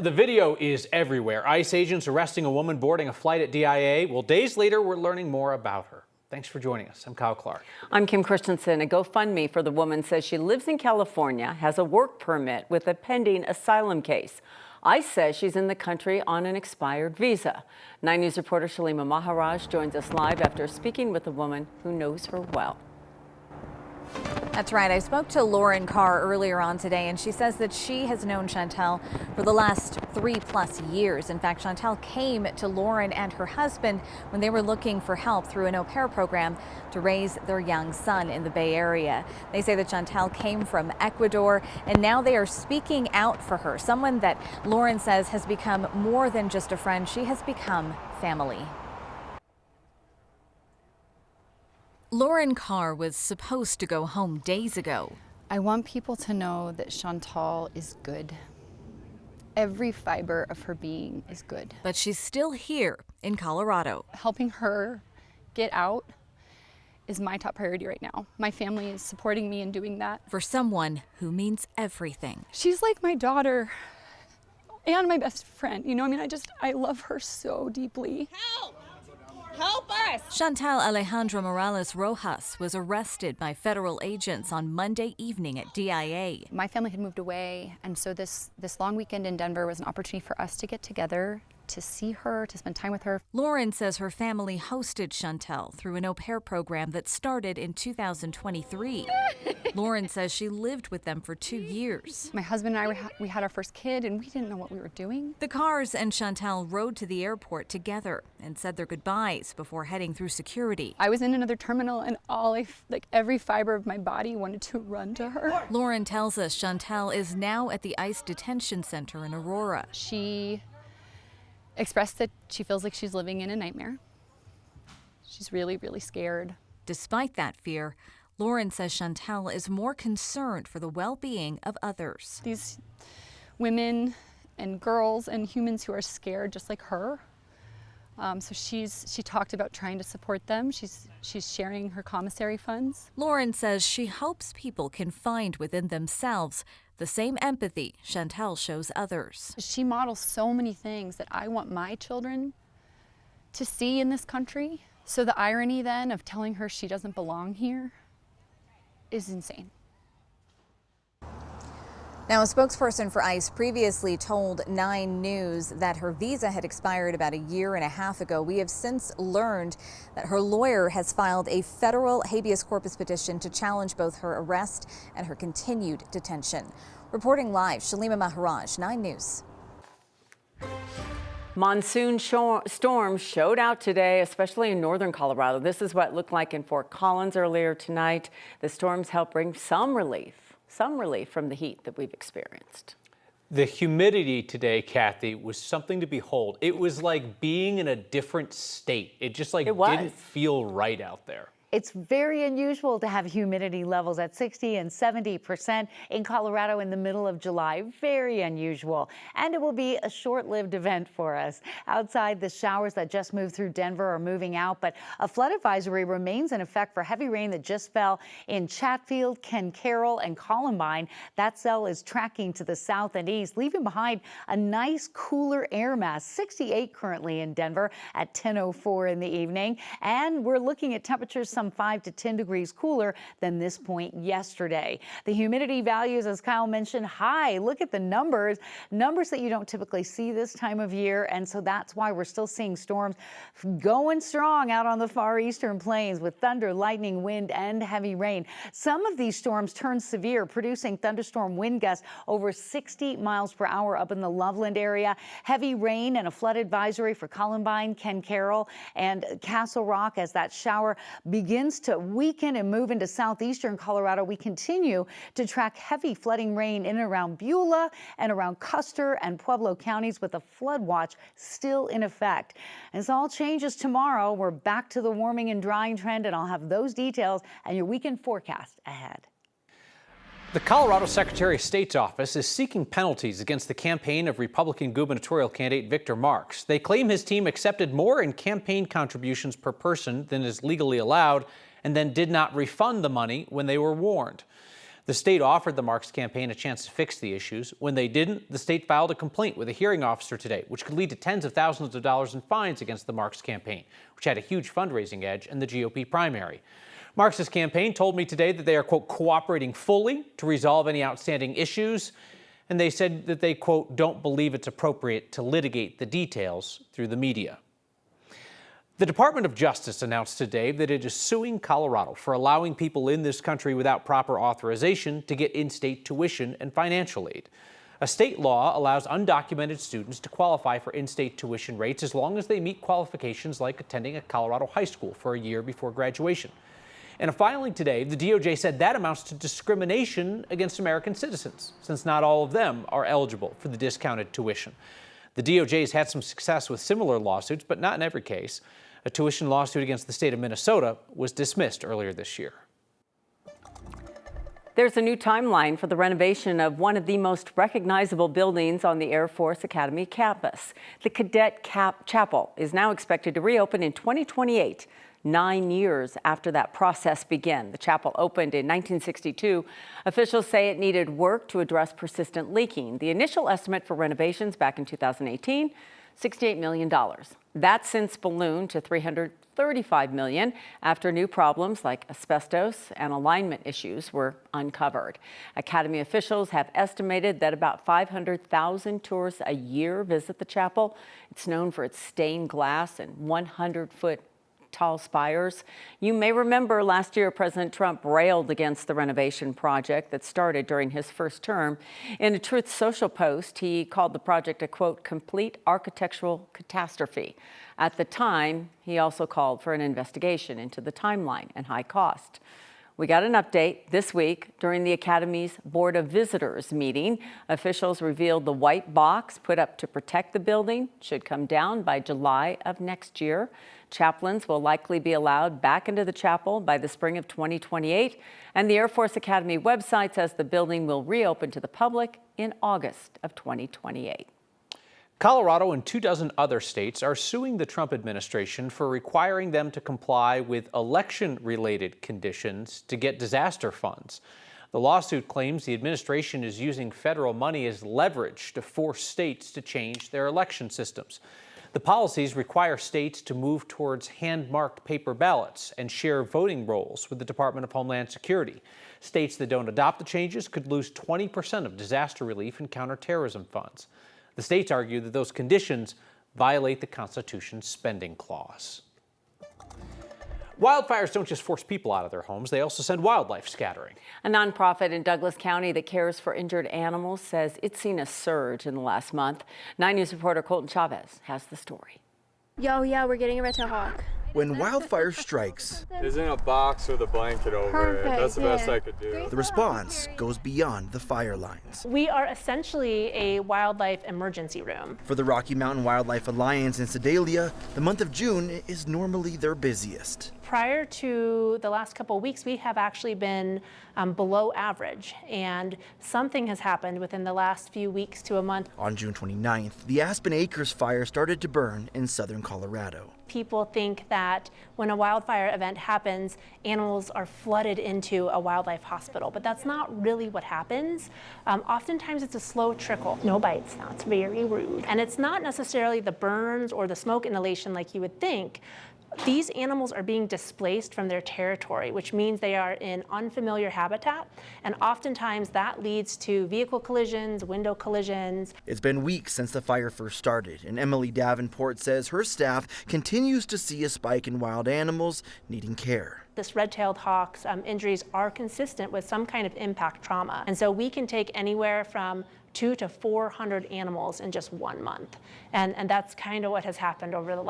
The video is everywhere. ICE agents arresting a woman boarding a flight at DIA. Well, days later, we're learning more about her. Thanks for joining us. I'm Kyle Clark. I'm Kim Christensen. A GoFundMe for the woman says she lives in California, has a work permit with a pending asylum case. ICE says she's in the country on an expired visa. 9 News reporter Shalima Maharaj joins us live after speaking with a woman who knows her well. That's right. I spoke to Lauren Carr earlier on today, and she says that she has known Shantel for the last 3+ years. In fact, Shantel came to Lauren and her husband when they were looking for help through an au pair program to raise their young son in the Bay Area. They say that Shantel came from Ecuador, and now they are speaking out for her. Someone that Lauren says has become more than just a friend. She has become family. Lauren Carr was supposed to go home days ago. I want people to know that Shantel is good. Every fiber of her being is good. But she's still here in Colorado. Helping her get out is my top priority right now. My family is supporting me in doing that. For someone who means everything. She's like my daughter and my best friend. You know, I love her so deeply. Help! Help us! Shantel Alejandra Morales Rojas was arrested by federal agents on Monday evening at DIA. My family had moved away, and so this long weekend in Denver was an opportunity for us to get together, to see her, to spend time with her. Lauren says her family hosted Shantel through an au pair program that started in 2023. Lauren says she lived with them for 2 years. My husband and I, we had our first kid, and we didn't know what we were doing. The Carrs and Shantel rode to the airport together and said their goodbyes before heading through security. I was in another terminal, and every fiber of my body wanted to run to her. Lauren tells us Shantel is now at the ICE detention center in Aurora. She expressed that she feels like she's living in a nightmare. She's really, really scared. Despite that fear, Lauren says Shantel is more concerned for the well-being of others. These women and girls and humans who are scared just like her. So she talked about trying to support them. She's sharing her commissary funds. Lauren says she hopes people can find within themselves the same empathy Shantel shows others. She models so many things that I want my children to see in this country. So the irony then of telling her she doesn't belong here is insane. Now, a spokesperson for ICE previously told 9 News that her visa had expired about 1.5 years ago. We have since learned that her lawyer has filed a federal habeas corpus petition to challenge both her arrest and her continued detention. Reporting live, Shalima Maharaj, 9 News. Monsoon storms showed out today, especially in northern Colorado. This is what it looked like in Fort Collins earlier tonight. The storms helped bring some relief from the heat that we've experienced. The humidity today, Kathy, was something to behold. It was like being in a different state. It just didn't feel right out there. It's very unusual to have humidity levels at 60 and 70% in Colorado in the middle of July. Very unusual. And it will be a short-lived event for us. Outside, the showers that just moved through Denver are moving out, but a flood advisory remains in effect for heavy rain that just fell in Chatfield, Ken Carroll, and Columbine. That cell is tracking to the south and east, leaving behind a nice cooler air mass. 68 currently in Denver at 10:04 in the evening. And we're looking at temperatures some 5 to 10 degrees cooler than this point yesterday. The humidity values, as Kyle mentioned, high. Look at the numbers that you don't typically see this time of year. And so that's why we're still seeing storms going strong out on the far eastern plains with thunder, lightning, wind, and heavy rain. Some of these storms turn severe, producing thunderstorm wind gusts over 60 miles per hour up in the Loveland area. Heavy rain and a flood advisory for Columbine, Ken Carroll, and Castle Rock as that shower begins to weaken and move into southeastern Colorado. We continue to track heavy flooding rain in and around Beulah and around Custer and Pueblo counties with a flood watch still in effect. As all changes tomorrow, we're back to the warming and drying trend, and I'll have those details and your weekend forecast ahead. The Colorado Secretary of State's office is seeking penalties against the campaign of Republican gubernatorial candidate Victor Marx. They claim his team accepted more in campaign contributions per person than is legally allowed and then did not refund the money when they were warned. The state offered the Marks campaign a chance to fix the issues. When they didn't, the state filed a complaint with a hearing officer today, which could lead to tens of thousands of dollars in fines against the Marks campaign, which had a huge fundraising edge in the GOP primary. Marks' campaign told me today that they are, quote, cooperating fully to resolve any outstanding issues. And they said that they, quote, don't believe it's appropriate to litigate the details through the media. The Department of Justice announced today that it is suing Colorado for allowing people in this country without proper authorization to get in-state tuition and financial aid. A state law allows undocumented students to qualify for in-state tuition rates as long as they meet qualifications like attending a Colorado high school for a year before graduation. In a filing today, the DOJ said that amounts to discrimination against American citizens, since not all of them are eligible for the discounted tuition. The DOJ has had some success with similar lawsuits, but not in every case. A tuition lawsuit against the state of Minnesota was dismissed earlier this year. There's a new timeline for the renovation of one of the most recognizable buildings on the Air Force Academy campus. The Cadet Chapel is now expected to reopen in 2028. 9 years after that process began. The chapel opened in 1962. Officials say it needed work to address persistent leaking. The initial estimate for renovations back in 2018, $68 million. That's since ballooned to $335 million after new problems like asbestos and alignment issues were uncovered. Academy officials have estimated that about 500,000 tourists a year visit the chapel. It's known for its stained glass and 100-foot tall spires. You may remember last year President Trump railed against the renovation project that started during his first term. In a Truth Social post, he called the project a, quote, complete architectural catastrophe. At the time, he also called for an investigation into the timeline and high cost. We got an update this week during the Academy's Board of Visitors meeting. Officials revealed the white box put up to protect the building should come down by July of next year. Chaplains will likely be allowed back into the chapel by the spring of 2028. And the Air Force Academy website says the building will reopen to the public in August of 2028. Colorado and 24 other states are suing the Trump administration for requiring them to comply with election-related conditions to get disaster funds. The lawsuit claims the administration is using federal money as leverage to force states to change their election systems. The policies require states to move towards hand-marked paper ballots and share voting rolls with the Department of Homeland Security. States that don't adopt the changes could lose 20% of disaster relief and counterterrorism funds. The states argue that those conditions violate the Constitution's spending clause. Wildfires don't just force people out of their homes, they also send wildlife scattering. A nonprofit in Douglas County that cares for injured animals says it's seen a surge in the last month. 9 News reporter Colton Chavez has the story. Yo, yeah, we're getting a red-tailed hawk. When wildfire strikes, is in a box with a blanket over it. That's the best I could do. The response goes beyond the fire lines. We are essentially a wildlife emergency room. For the Rocky Mountain Wildlife Alliance in Sedalia, the month of June is normally their busiest. Prior to the last couple of weeks, we have actually been below average, and something has happened within the last few weeks to a month. On June 29th, the Aspen Acres fire started to burn in southern Colorado. People think that when a wildfire event happens, animals are flooded into a wildlife hospital, but that's not really what happens. Oftentimes it's a slow trickle. No bites, that's very rude. And it's not necessarily the burns or the smoke inhalation like you would think. These animals are being displaced from their territory, which means they are in unfamiliar habitat, and oftentimes that leads to vehicle collisions, window collisions. It's been weeks since the fire first started, and Emily Davenport says her staff continues to see a spike in wild animals needing care. This red-tailed hawk's injuries are consistent with some kind of impact trauma, and so we can take anywhere from 200 to 400 animals in just 1 month. And that's kind of what has happened over the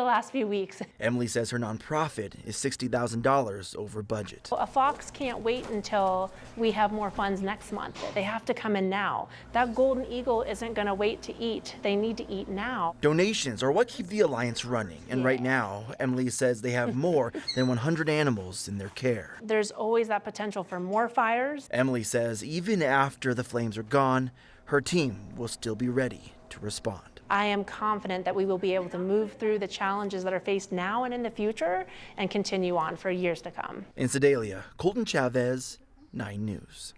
last few weeks. Emily says her nonprofit is $60,000 over budget. A fox can't wait until we have more funds next month. They have to come in now. That golden eagle isn't going to wait to eat. They need to eat now. Donations are what keep the Alliance running. And right now, Emily says they have more than 100 animals in their care. There's always that potential for more fires. Emily says even after the flames are gone, her team will still be ready to respond. I am confident that we will be able to move through the challenges that are faced now and in the future and continue on for years to come. In Sedalia, Colton Chavez, 9 News.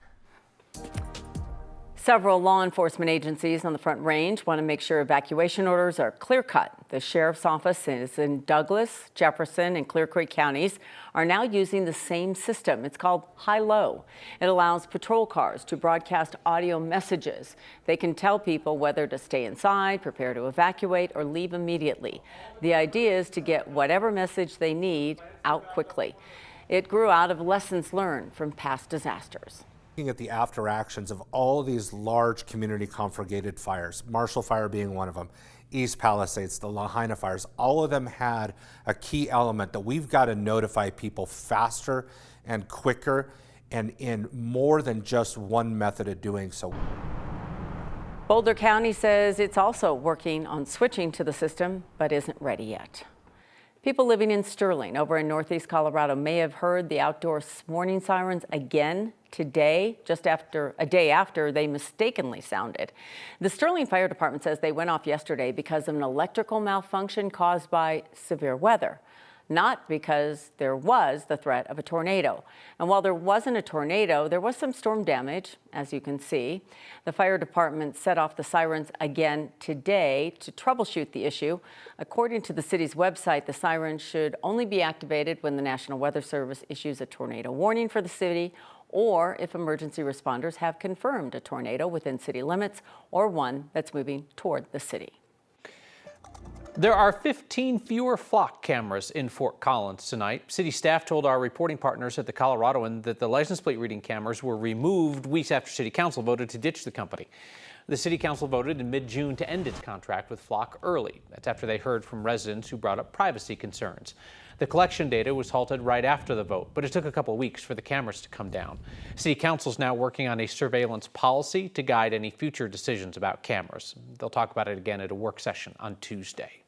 Several law enforcement agencies on the Front Range want to make sure evacuation orders are clear-cut. The sheriff's office is in Douglas, Jefferson, and Clear Creek counties are now using the same system. It's called high-low. It allows patrol cars to broadcast audio messages. They can tell people whether to stay inside, prepare to evacuate, or leave immediately. The idea is to get whatever message they need out quickly. It grew out of lessons learned from past disasters. Looking at the after actions of all of these large community conflagrated fires, Marshall Fire being one of them, East Palisades, the Lahaina fires, all of them had a key element that we've got to notify people faster and quicker and in more than just one method of doing so. Boulder County says it's also working on switching to the system, but isn't ready yet. People living in Sterling over in northeast Colorado may have heard the outdoor warning sirens again today, just after a day after they mistakenly sounded. The Sterling Fire Department says they went off yesterday because of an electrical malfunction caused by severe weather, not because there was the threat of a tornado. And while there wasn't a tornado, there was some storm damage, as you can see. The fire department set off the sirens again today to troubleshoot the issue. According to the city's website, the sirens should only be activated when the National Weather Service issues a tornado warning for the city, or if emergency responders have confirmed a tornado within city limits or one that's moving toward the city. There are 15 fewer flock cameras in Fort Collins tonight. City staff told our reporting partners at the Coloradoan that the license plate reading cameras were removed weeks after City Council voted to ditch the company. The City Council voted in mid-June to end its contract with Flock early. That's after they heard from residents who brought up privacy concerns. The collection data was halted right after the vote, but it took a couple weeks for the cameras to come down. City Council is now working on a surveillance policy to guide any future decisions about cameras. They'll talk about it again at a work session on Tuesday.